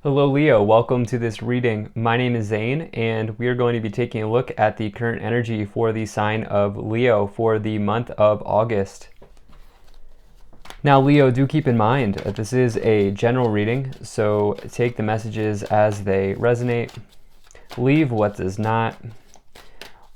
Hello Leo, welcome to this reading. My name is Zane and we are going to be taking a look at the current energy for the sign of Leo for the month of August. Now Leo, do keep in mind that this is a general reading, so take the messages as they resonate, leave what does not.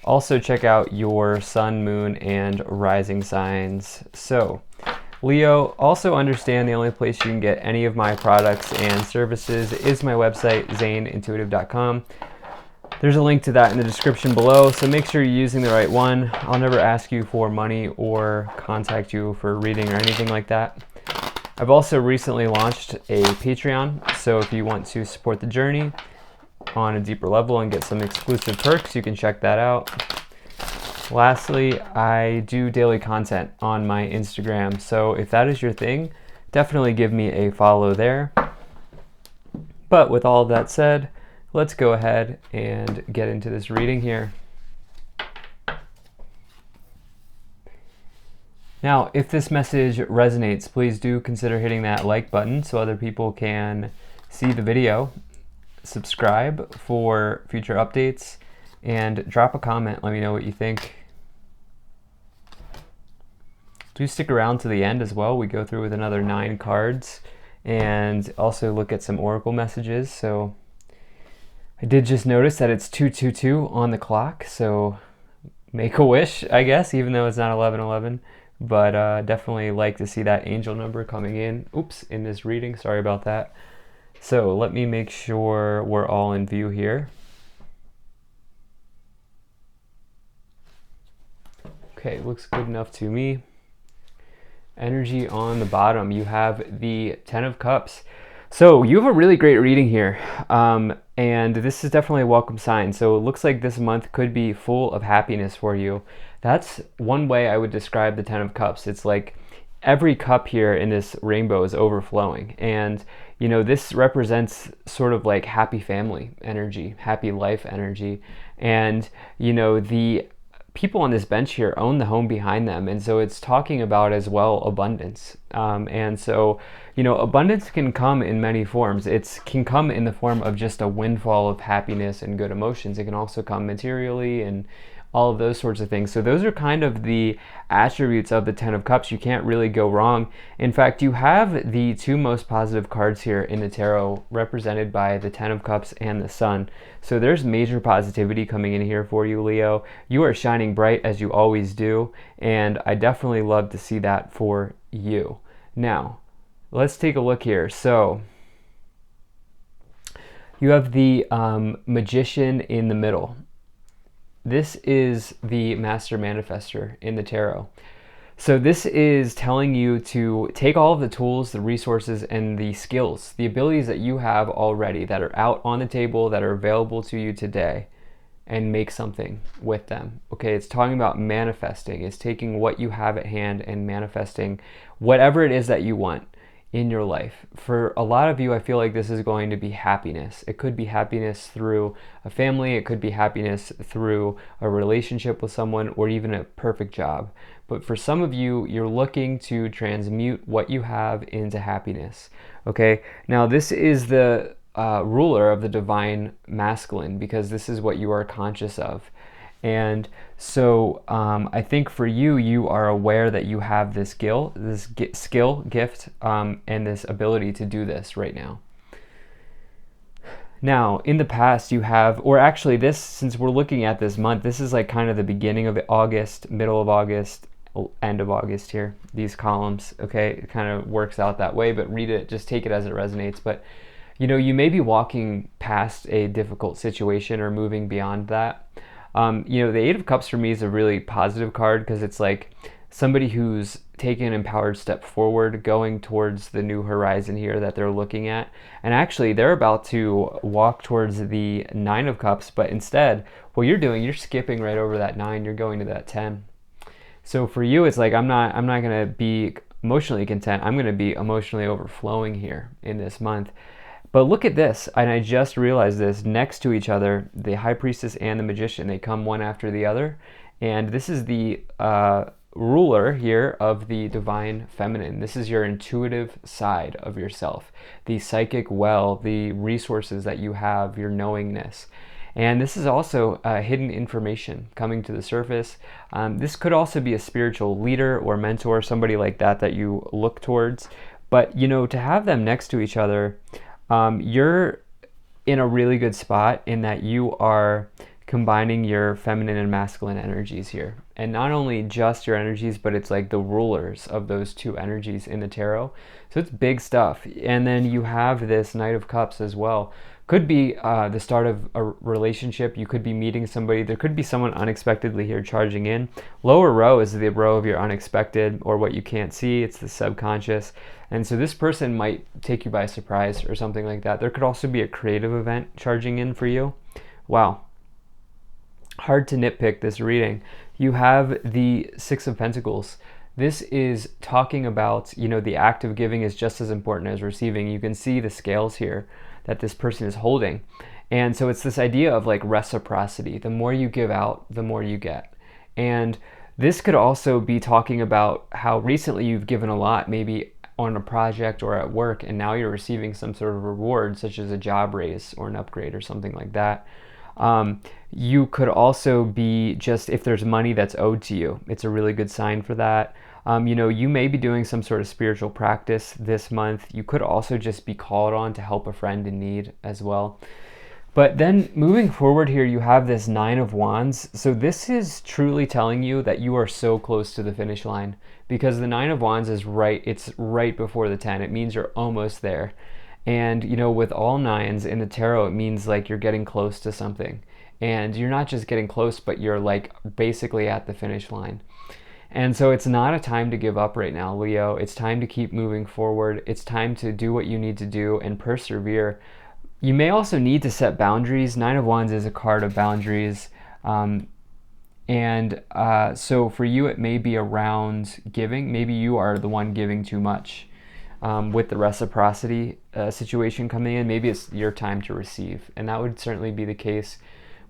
Also check out your sun, moon, and rising signs. So Leo, also understand the only place you can get any of my products and services is my website, zaneintuitive.com. There's a link to that in the description below, so make sure you're using the right one. I'll never ask you for money or contact you for a reading or anything like that. I've also recently launched a Patreon, so if you want to support the journey on a deeper level and get some exclusive perks, you can check that out. Lastly, I do daily content on my Instagram, so if that is your thing, definitely give me a follow there. But with all of that said, let's go ahead and get into this reading here. Now, if this message resonates, please do consider hitting that like button so other people can see the video. Subscribe for future updates and drop a comment. Let me know what you think. Do stick around to the end as well. We go through with another 9 cards and also look at some oracle messages. So I did just notice that it's 222 on the clock, so make a wish, I guess, even though it's not 11:11. But definitely like to see that angel number coming in. Oops, in this reading, sorry about that. So let me make sure we're all in view here. Okay, looks good enough to me. Energy on the bottom, you have the 10 of Cups. So you have a really great reading here, and this is definitely a welcome sign. So it looks like this month could be full of happiness for you. That's one way I would describe the 10 of Cups. It's like every cup here in this rainbow is overflowing, and you know, this represents sort of like happy family energy, happy life energy. And you know, the people on this bench here own the home behind them, and so it's talking about as well abundance. And so, you know, abundance can come in many forms. It can come in the form of just a windfall of happiness and good emotions. It can also come materially and all of those sorts of things. So those are kind of the attributes of the 10 of Cups. You can't really go wrong. In fact, you have the 2 most positive cards here in the tarot represented by the 10 of Cups and the Sun. So there's major positivity coming in here for you, Leo. You are shining bright as you always do, and I definitely love to see that for you. Now, let's take a look here. So you have the Magician in the middle. This is the Master Manifestor in the tarot. So this is telling you to take all of the tools, the resources, and the skills, the abilities that you have already that are out on the table, that are available to you today, and make something with them. Okay, it's talking about manifesting. It's taking what you have at hand and manifesting whatever it is that you want in your life. For a lot of you, I feel like this is going to be happiness. It could be happiness through a family, it could be happiness through a relationship with someone, or even a perfect job. But for some of you, you're looking to transmute what you have into happiness. Okay, now this is the ruler of the divine masculine, because this is what you are conscious of. And so I think for you, you are aware that you have this skill, gift, and this ability to do this right now. Now, in the past you have, or actually this, since we're looking at this month, this is like kind of the beginning of August, middle of August, end of August here, these columns, okay? It kind of works out that way, but read it, just take it as it resonates. But you know, you may be walking past a difficult situation or moving beyond that. You know, the 8 of Cups for me is a really positive card, because it's like somebody who's taken an empowered step forward, going towards the new horizon here that they're looking at. And actually, they're about to walk towards the 9 of Cups, but instead, what you're doing, you're skipping right over that 9, you're going to that 10. So for you, it's like, I'm not going to be emotionally content, I'm going to be emotionally overflowing here in this month. But look at this, and I just realized this, next to each other, the High Priestess and the Magician, they come one after the other, and this is the ruler here of the divine feminine. This is your intuitive side of yourself, the psychic well, the resources that you have, your knowingness. And this is also hidden information coming to the surface. This could also be a spiritual leader or mentor, somebody like that that you look towards. But, you know, to have them next to each other, you're in a really good spot in that you are combining your feminine and masculine energies here. And not only just your energies, but it's like the rulers of those two energies in the tarot. So it's big stuff. And then you have this Knight of Cups as well. Could be the start of a relationship. You could be meeting somebody. There could be someone unexpectedly here charging in. Lower row is the row of your unexpected or what you can't see. It's the subconscious. And so this person might take you by surprise or something like that. There could also be a creative event charging in for you. Wow. Hard to nitpick this reading. You have the Six of Pentacles. This is talking about, you know, the act of giving is just as important as receiving. You can see the scales here that this person is holding. And so it's this idea of like reciprocity. The more you give out, the more you get. And this could also be talking about how recently you've given a lot, maybe on a project or at work, and now you're receiving some sort of reward, such as a job raise or an upgrade or something like that. You could also be just, if there's money that's owed to you, it's a really good sign for that. You know, you may be doing some sort of spiritual practice this month. You could also just be called on to help a friend in need as well. But then moving forward here, you have this Nine of Wands. So this is truly telling you that you are so close to the finish line, because the Nine of Wands is it's right before the 10. It means you're almost there. And, you know, with all nines in the tarot, it means like you're getting close to something. And you're not just getting close, but you're like basically at the finish line. And so it's not a time to give up right now, Leo. It's time to keep moving forward. It's time to do what you need to do and persevere. You may also need to set boundaries. Nine of Wands is a card of boundaries. So for you, it may be around giving. Maybe you are the one giving too much. With the reciprocity situation coming in, maybe it's your time to receive. And that would certainly be the case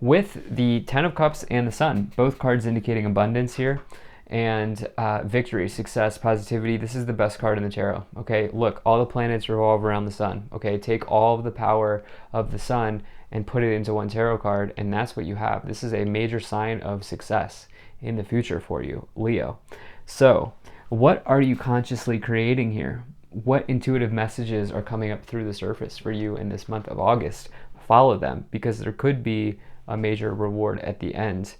with the Ten of Cups and the Sun, both cards indicating abundance here, and victory, success, positivity. This is the best card in the tarot. Okay, look, all the planets revolve around the sun. Okay, take all of the power of the sun and put it into one tarot card, and that's what you have. This is a major sign of success in the future for you, Leo. So what are you consciously creating here? What intuitive messages are coming up through the surface for you in this month of August? Follow them, because there could be a major reward at the end.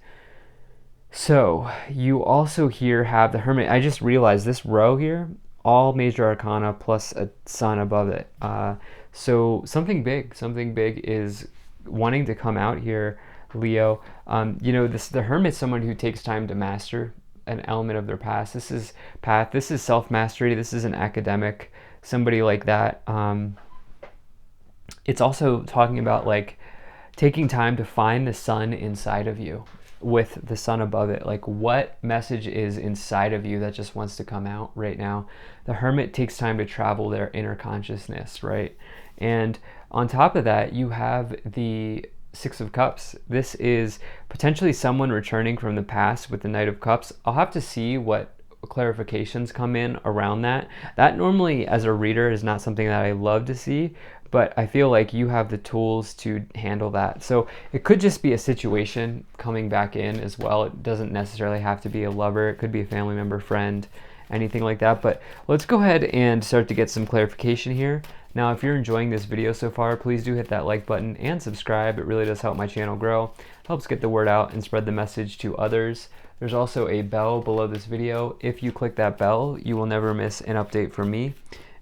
So you also here have the Hermit. I just realized this row here, all major arcana plus a sun above it. So something big is wanting to come out here, Leo. You know, the Hermit's someone who takes time to master an element of their past. This is self-mastery. This is an academic, somebody like that. It's also talking about like taking time to find the sun inside of you with the sun above it. Like, what message is inside of you that just wants to come out right now? The Hermit takes time to travel their inner consciousness, right? And on top of that, you have the Six of Cups. This is potentially someone returning from the past with the Knight of Cups. I'll have to see what clarifications come in around that. That normally, as a reader, is not something that I love to see, but I feel like you have the tools to handle that. So it could just be a situation coming back in as well. It doesn't necessarily have to be a lover. It could be a family member, friend, anything like that. But let's go ahead and start to get some clarification here. Now, if you're enjoying this video so far, please do hit that like button and subscribe. It really does help my channel grow, helps get the word out and spread the message to others. There's also a bell below this video. If you click that bell, you will never miss an update from me.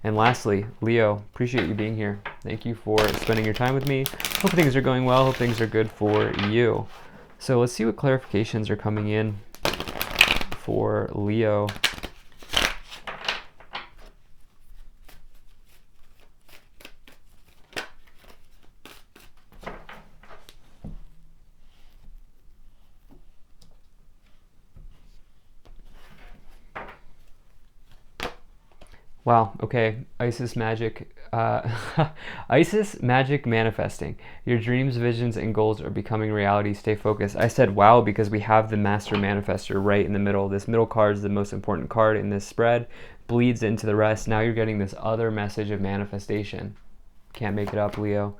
And lastly, Leo, appreciate you being here. Thank you for spending your time with me. Hope things are going well. Hope things are good for you. So let's see what clarifications are coming in for Leo. Wow. Okay. Isis magic. Isis magic manifesting. Your dreams, visions, and goals are becoming reality. Stay focused. I said wow because we have the master manifester right in the middle. This middle card is the most important card in this spread. Bleeds into the rest. Now you're getting this other message of manifestation. Can't make it up, Leo.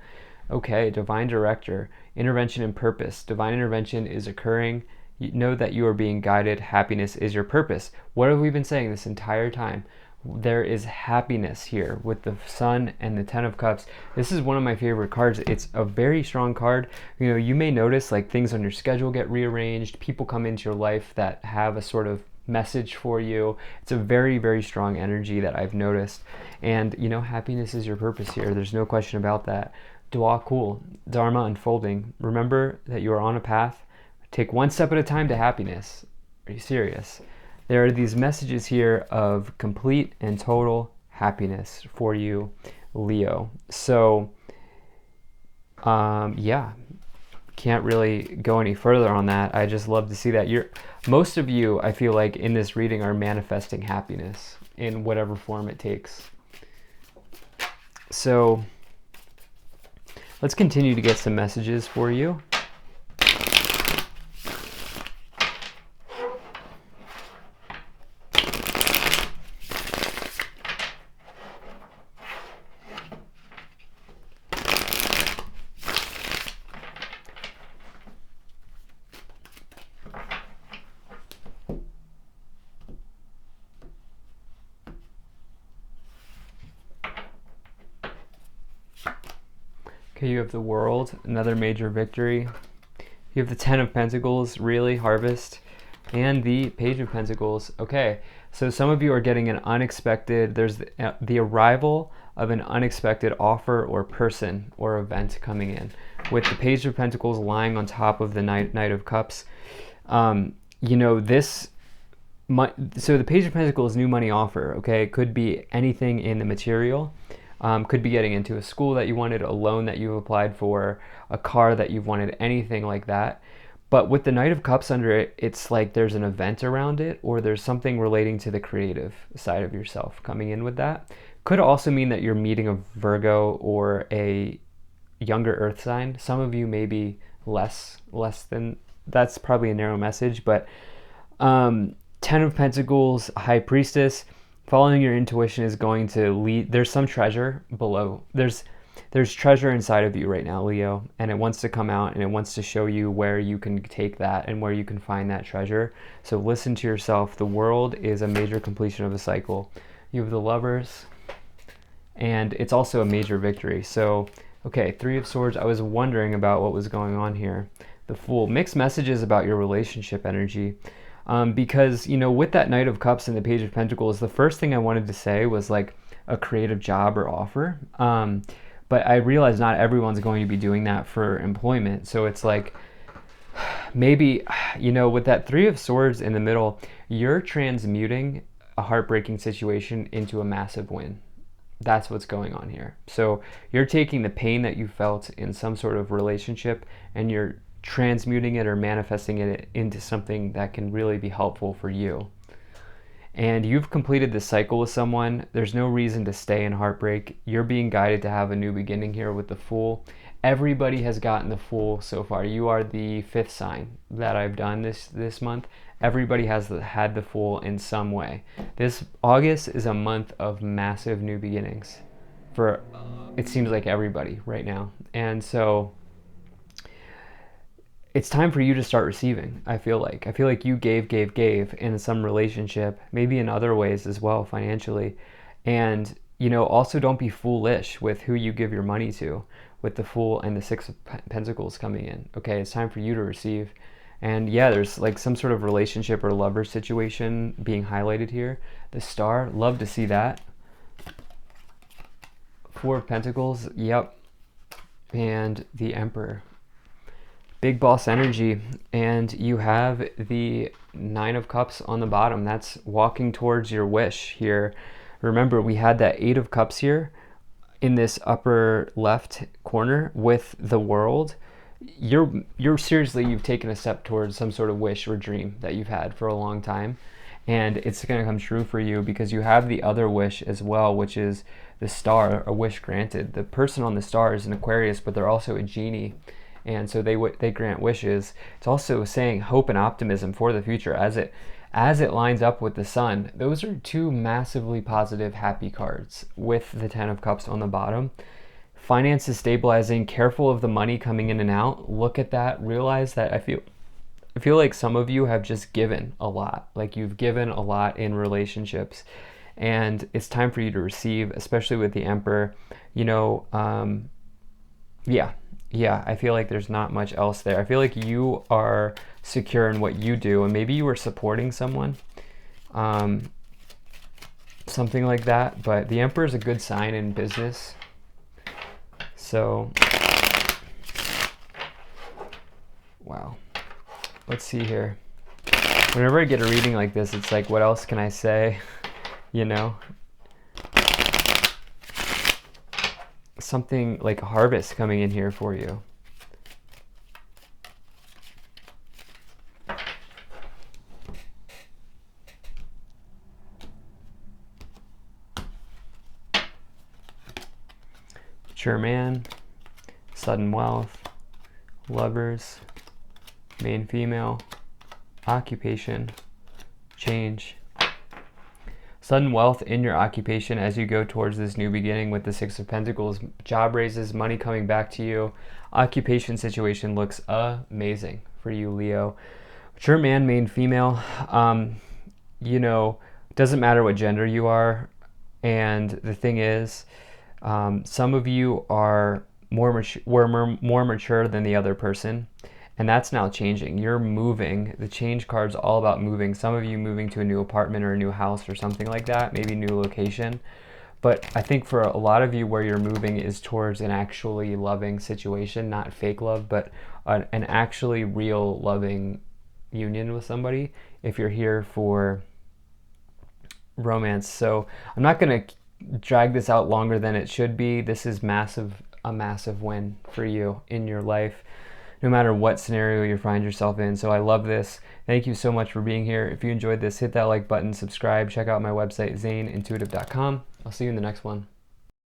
Okay. Divine director. Intervention and purpose. Divine intervention is occurring. You know that you are being guided. Happiness is your purpose. What have we been saying this entire time? There is happiness here with the Sun and the Ten of Cups. This is one of my favorite cards. It's a very strong card. You know, you may notice like things on your schedule get rearranged. People come into your life that have a sort of message for you. It's a very, very strong energy that I've noticed. And, you know, happiness is your purpose here. There's no question about that. Dua Kul, Dharma unfolding. Remember that you are on a path. Take one step at a time to happiness. Are you serious? There are these messages here of complete and total happiness for you, Leo. So, yeah, can't really go any further on that. I just love to see that. Most of you, I feel like, in this reading are manifesting happiness in whatever form it takes. So, let's continue to get some messages for you. Okay, you have the World, another major victory. You have the Ten of Pentacles, really, Harvest, and the Page of Pentacles. Okay, so some of you are getting an unexpected, there's the arrival of an unexpected offer or person or event coming in. With the Page of Pentacles lying on top of the Knight of Cups, you know, so the Page of Pentacles, new money offer, okay? It could be anything in the material. Could be getting into a school that you wanted, a loan that you've applied for, a car that you've wanted, anything like that. But with the Knight of Cups under it, it's like there's an event around it, or there's something relating to the creative side of yourself coming in with that. Could also mean that you're meeting a Virgo or a younger earth sign. Some of you may be less than, that's probably a narrow message, but Ten of Pentacles, High Priestess, following your intuition is going to lead. There's some treasure below. There's treasure inside of you right now, Leo, and it wants to come out and it wants to show you where you can take that and where you can find that treasure. So listen to yourself. The World is a major completion of a cycle. You have the Lovers, and it's also a major victory. So, okay, Three of Swords. I was wondering about what was going on here. The Fool. Mixed messages about your relationship energy. Because, you know, with that Knight of Cups and the Page of Pentacles, the first thing I wanted to say was like a creative job or offer. But I realize not everyone's going to be doing that for employment. So it's like, maybe, you know, with that Three of Swords in the middle, you're transmuting a heartbreaking situation into a massive win. That's what's going on here. So you're taking the pain that you felt in some sort of relationship and you're transmuting it or manifesting it into something that can really be helpful for you. And you've completed this cycle with someone. There's no reason to stay in heartbreak. You're being guided to have a new beginning here with the Fool. Everybody has gotten the Fool so far. You are the 5th sign that I've done this month. Everybody has had the Fool in some way. This August is a month of massive new beginnings for, it seems like, everybody right now. And so it's time for you to start receiving. I feel like you gave in some relationship, maybe in other ways as well, financially. And, you know, also don't be foolish with who you give your money to, with the Fool and the Six of Pentacles coming in. Okay, it's time for you to receive. And yeah, there's like some sort of relationship or lover situation being highlighted here. The Star, love to see that. Four of Pentacles, yep. And the Emperor. Big boss energy. And you have the Nine of Cups on the bottom. That's walking towards your wish here. Remember, we had that Eight of Cups here in this upper left corner with the World. You're seriously, you've taken a step towards some sort of wish or dream that you've had for a long time. and it's going to come true for you because you have the other wish as well, which is the star, a wish granted. The person on the star is an Aquarius, but they're also a genie, and so they grant wishes. It's also saying hope and optimism for the future as it lines up with the sun. Those are two massively positive, happy cards with the Ten of Cups on the bottom. Finance is stabilizing, careful of the money coming in and out. Look at that, realize that I feel like some of you have just given a lot. Like you've given a lot in relationships, and it's time for you to receive, especially with the Emperor. You know, yeah, I feel like there's not much else there. I feel like you are secure in what you do, and maybe you were supporting someone, something like that. But the Emperor is a good sign in business. So, wow. Let's see here. Whenever I get a reading like this, it's like, what else can I say? You know? Something like a harvest coming in here for you. Mature man, sudden wealth, lovers, main female, occupation, change. Sudden wealth in your occupation as you go towards this new beginning with the Six of Pentacles. Job raises, money coming back to you. Occupation situation looks amazing for you, Leo. Mature man, main female. You know, doesn't matter what gender you are. And the thing is, some of you are more mature than the other person. And that's now changing. You're moving. The change card's all about moving. Some of you moving to a new apartment or a new house or something like that, maybe new location. But I think for a lot of you, where you're moving is towards an actually loving situation, not fake love, but an actually real loving union with somebody if you're here for romance. So I'm not going to drag this out longer than it should be. This is a massive win for you in your life, no matter what scenario you find yourself in. So I love this. Thank you so much for being here. If you enjoyed this, hit that like button, subscribe, check out my website, zaneintuitive.com. I'll see you in the next one.